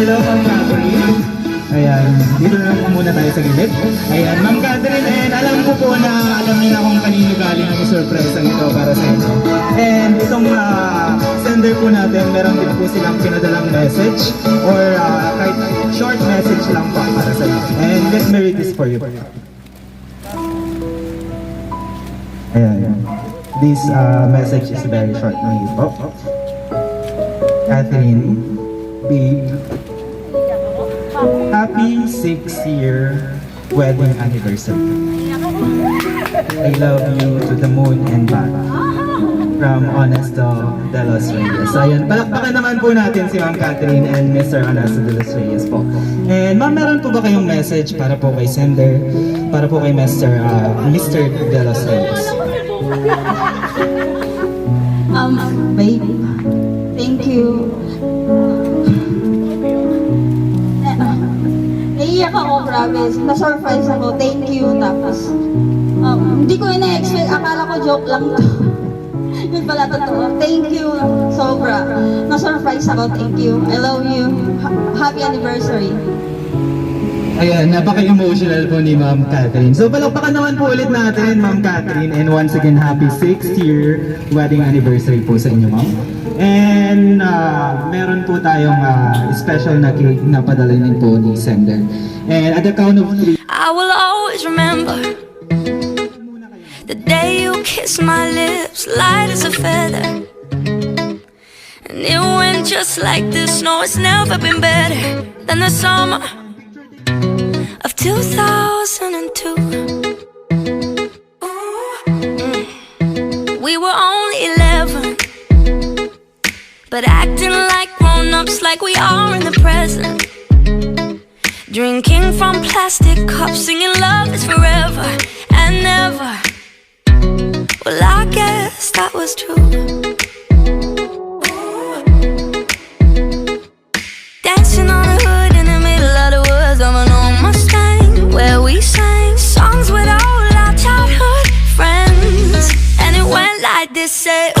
Hello, Ma'am Catherine. Ayan, dito na lang muna tayo sa gilid. Ayan, Ma'am Catherine, and alam ko po na alam niyo na kung kanino galing ang surprise ito para sa inyo. And itong sender po natin, meron din po silang pinadalang message or kahit short message lang po para sa inyo. And let me read this for you. Ayan, this message is very short na yun po. Catherine, babe, happy 6-year wedding anniversary. I love you to the moon and back. From Honesto de los Reyes. So ayan, palakpakan naman po natin si Ma'am Catherine and Mr. Honesto de los Reyes po. And ma'am, meron po ba kayong message para po kay sender, para po kay Mr. de los Reyes? Babe, thank you. Naiiyak ako, promise. Na-surprise ako. Thank you. Tapos, hindi ko ina-expect. Akala ko joke lang to. Yun pala totoo. Thank you. Sobra. Na-surprise ako. Thank you. I love you. Happy anniversary. Ayan, napaka-emotional po ni Ma'am Catherine. So palakpakan naman po ulit natin, Ma'am Catherine. And once again, happy 6th-year wedding anniversary po sa inyo, Ma'am. And meron po tayong special na cake na padalainin po ni sender. And at the count of 3, I will always remember the day you kissed my lips, light as a feather. And it went just like this. No, it's never been better than the summer of 2002. We were only 11, but acting like grown-ups, like we are in the present. Drinking from plastic cups, singing love is forever and never. Well, I guess that was true. Dancing on the hood in the middle of the woods of an old Mustang, where we sang songs with all our childhood friends. And it went like this, say,